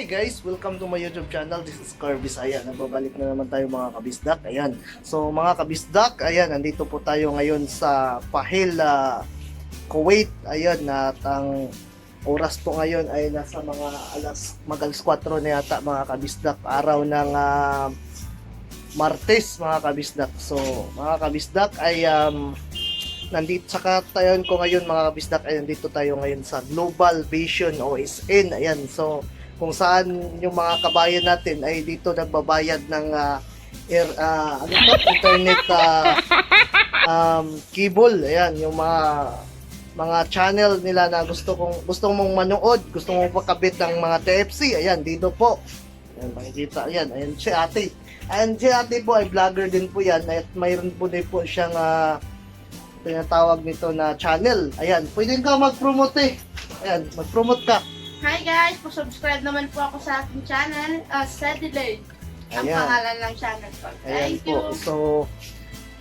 guys, welcome to my YouTube channel. This is Car Bisaya. Nagbabalik na naman tayo mga kabisdak. Ayan. So mga kabisdak, ayan, nandito po tayo ngayon sa Pahil, Kuwait. Ayan, at ang oras po ngayon ay nasa mga alas 4 na yata mga kabisdak. Araw ng Martes mga kabisdak. So mga kabisdak ay nandito sa katayon ko ngayon mga kabisdak ay nandito tayo ngayon sa Global Vision OSN. Ayan, so kung saan yung mga kabayan natin ay dito nagbabayad ng internet cable. Ayan, yung mga channel nila na gusto mong manood, gusto mong pakabit ng mga TFC. Ayan, dito po. Ayan, makikita. Ayan si ate. Ayan, si ate po ay vlogger din po yan. At mayroon po din po siyang tinatawag nito na channel. Ayan, pwede ka mag-promote eh. Ayan, mag-promote ka. Hi guys! Subscribe naman po ako sa aking channel, Sedilay. Ang Ayan. pangalan ng channel ko. Ayan Thank po. you! So,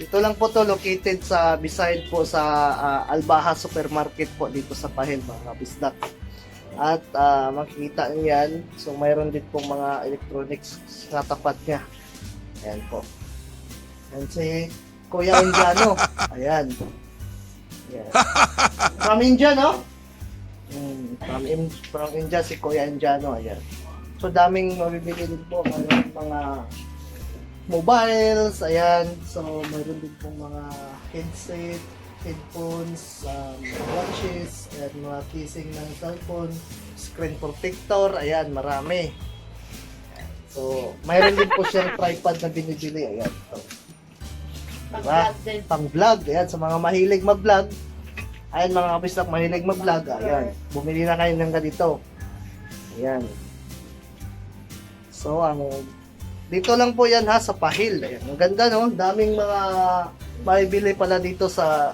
dito lang po to located sa beside po sa Albaha Supermarket po dito sa Pahil mga kabisdak. At makikita niyo yan. So, mayroon din pong mga electronics sa tapat niya. Ayan po. Ayan si Kuya Indiano. Ayan. Ayan. From India, no? From India si Kuya Indiano. Ayan. So, daming mabibili din po. Mayroon mga mobiles. Ayan. So, mayroon din pong mga headset, headphones, watches, ayan, mga casing ng cellphone, screen protector. Ayan, marami. So, mayroon din po siyang tripod na binibili. Ayan. So, Pag-vlog din. pang-vlog. Ayan, sa mga mahilig mag-vlog. Ayan, mga kabisdak, mahilig mag-vlog. Ayan, bumili na kayo ng ganito. Ayan. So, dito lang po yan ha, sa Pahil. Ayan, ang ganda no, daming mga maibili pala dito sa,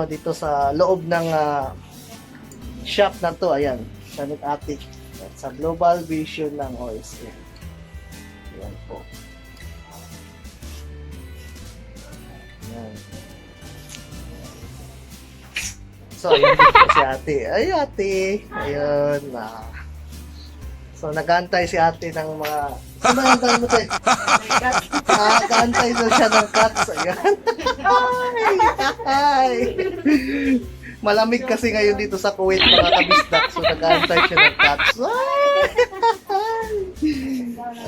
dito sa loob ng shop na to. Ayan, sa Attic. Ayan, sa Global Vision ng OSN. Ayan po. Ayan. So, ayun dito si ate. Ay, ate. Ayun. So, nag-aantay si ate ng mga... Ano nag-aantay mo tayo? Nag-aantay na siya ng cats. Ayan. Ay. Malamig kasi ngayon dito sa Kuwait, mga kabisdak. So, nag-aantay siya ng cats. Ay.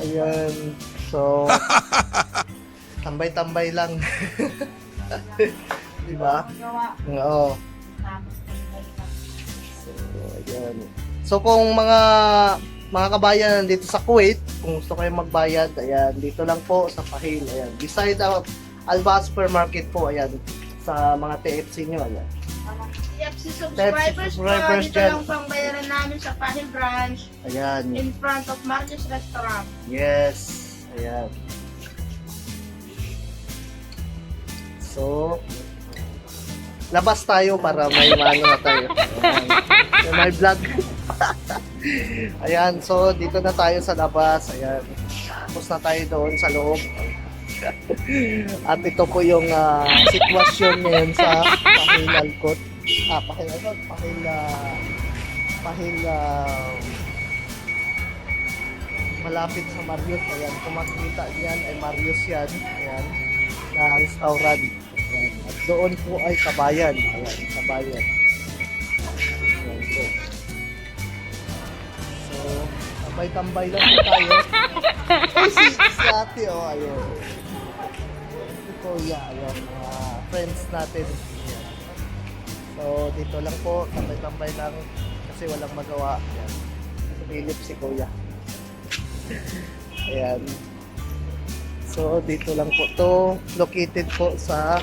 Ayan. So, tambay-tambay lang. Diba? Oo. Ayan. So kung mga kabayan dito sa Kuwait, kung gusto kayo magbayad, ayan, dito lang po sa Pahil, ayan. Beside Albaha Supermarket po, ayan, sa mga TFC nyo, ayan. TFC subscribers po, dito dyan. lang pang bayaran namin sa Pahil branch, Ayan. in front of Marcus Restaurant. Yes. Ayan. So, labas tayo para may mano na tayo. Ayan. May vlog. Ayan, so dito na tayo sa labas. Ayan. Tapos na tayo doon sa loob. At ito po yung sitwasyon ngayon sa Pahil Alcott. Pahil malapit sa Marius. Ayan, kung makikita niyan ay Marius yan. Ayan, na restaurant. Ayan. At doon po ay kabayan. Ayan, kabayan. Ayan po. So, tambay-tambay lang po tayo. Ay, si ate, oh, ayun. Si Kuya, ayun, mga friends natin. Ayan. So, dito lang po, tambay-tambay lang kasi walang magawa. Ayan. Philip si Kuya. Ayan. So, dito lang po to, located po sa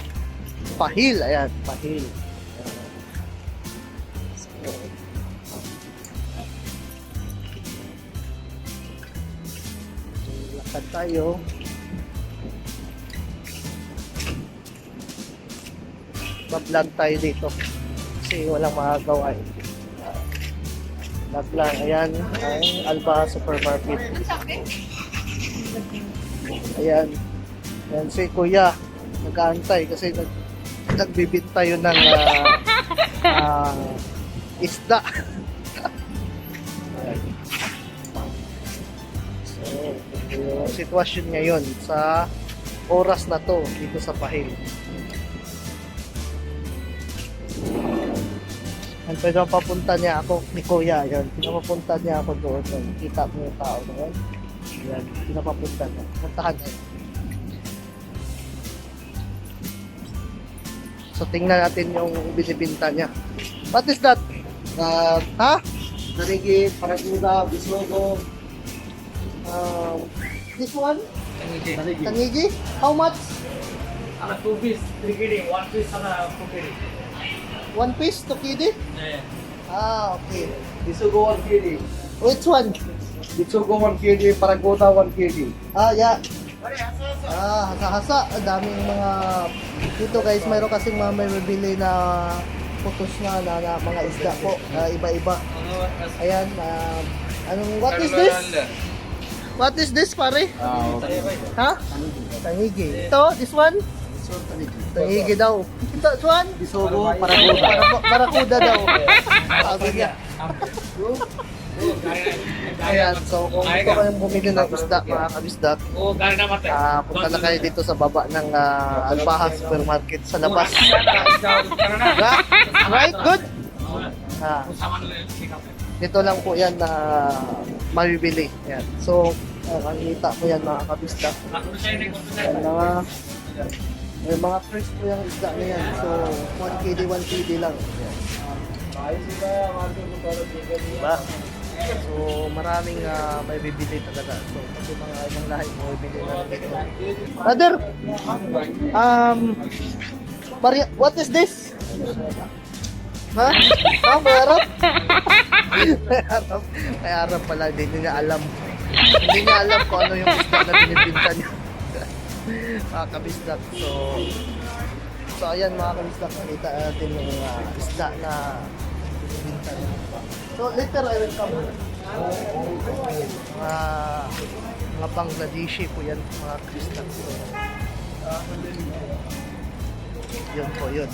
Pahil. Ayan, Pahil. So, lakad tayo. Ba-vlog tayo dito. Kasi walang magagawa eh. Vlog lang. Ayan, ang Albaha Supermarket. Ayan. Ayan si Kuya. Nag-aantay kasi nagbibit tayo ng isda. sitwasyon ngayon sa oras na to dito sa Pahil. Yan, pinapapunta niya ako ni Kuya. Yan, pinapapunta niya ako doon. Yan, kita mo yung tao doon. Yan, pinapapunta niya. Puntahan niya. So, tingnan natin yung binibinta niya. What is that? Ha? Darigi, Paraguda, Bisogo. This one? Tanigi? How much? 2 piece, 3 kg, 1 piece, 2 kg. 1 piece, 2 kg? Yeah. Ah, okay. Bisugo 1 kg. Which one? Bisugo 1 kg, Paragoda 1 kg. Ah, yeah. Ah, hasa-hasa. Ang daming mga... Dito guys, mayroon kasing mga may bibili na putos na mga isda po. Iba-iba. Ayan. What is this? What is this, pare? Ha? Tanigi. Ito, this one? Tanigi daw. Ito, this one? Bisugo, Paragoda. Parakuda daw. Sabi niya. Ayan, so kung gusto kayong bumili ng isda, mga kabisdak, punta na kayo dito sa baba ng Albaha Supermarket sa labas. Right? Good? Dito lang po yan na mabibili. Yan. So, ang kita mo yan mga kabisdak. May mga fresh po yung isda na yan. So, 1 kg, 1 kg lang. Yan. Diba? So, maraming may bibili talaga. So, kasi mga ibang lahi mo bibili na dito. Brother, what is this? Ha? May Arab? May Arab pala, hindi niya alam. Hindi niya alam kung ano yung isda na binibinta niya. Mga kabisdak. So ayan mga kabisdak, nakita natin yung isda na binibinta niya. So later I will come. Mga Bangladeshi po yan, mga kabisdak. So, yun po yun.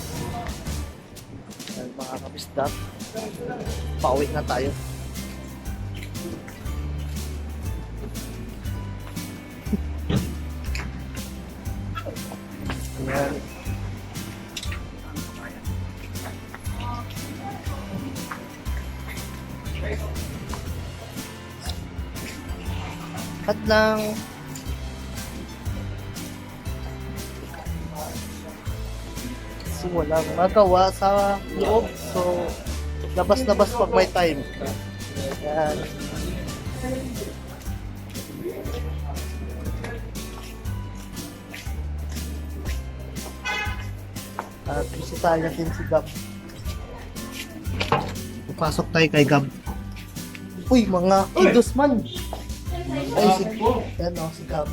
Ayan, mga kabisdak. Pauwi na tayo. Ayan. At lang kasi walang magawa sa loob, so labas-labas pag may time. Ayan. At bisitahin natin si Gab. Pasok tayo kay Gab. Uy, mga kidos man. Ay, yan o, si Gab.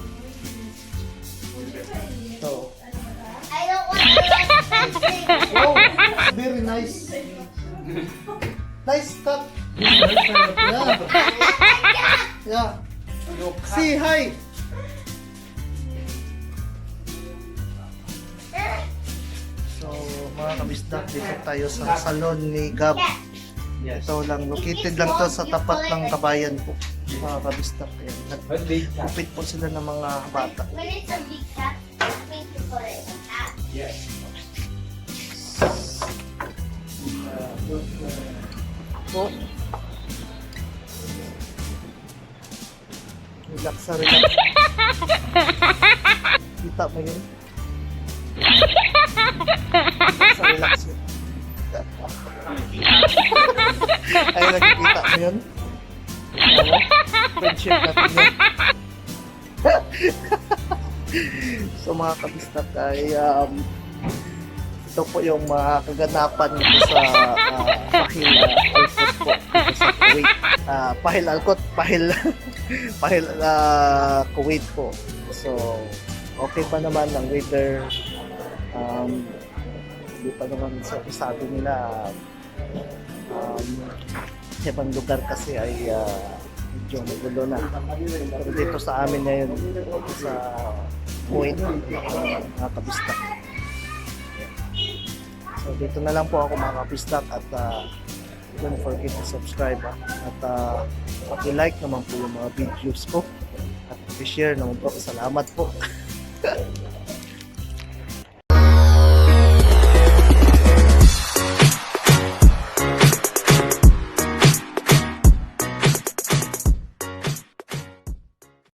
So. I don't want to Wow, very nice. Nice cut. Yeah. Yeah. Say hi. So, mga kabisdak, dito tayo sa salon ni Gab. Ito lang, located lang to sa tapat ng kabayan po. Mga kabisdak. Nagpupit po sila ng mga bata. When it's a big cat, I think you put it in that. Yes. Po. Relax na relax. Kita mo yun? Relax na relax yun. Ay, nakikita mo yun? Ano? Friendship natin yun. So mga kabistak ay ito po yung mga kaganapan dito sa Pahil Alcott po dito sa Kuwait. Pahil Alcott, Pahil Kuwait po. So okay pa naman ang weather. Hindi pa naman sabi nila sa ibang lugar kasi ay medyo magulo na. Pero dito sa amin ngayon sa Kuwait, mga kabistak. So dito na lang po ako mga kabistak at don't forget to subscribe at paki-like naman po yung mga videos ko at i-share naman po. Salamat po.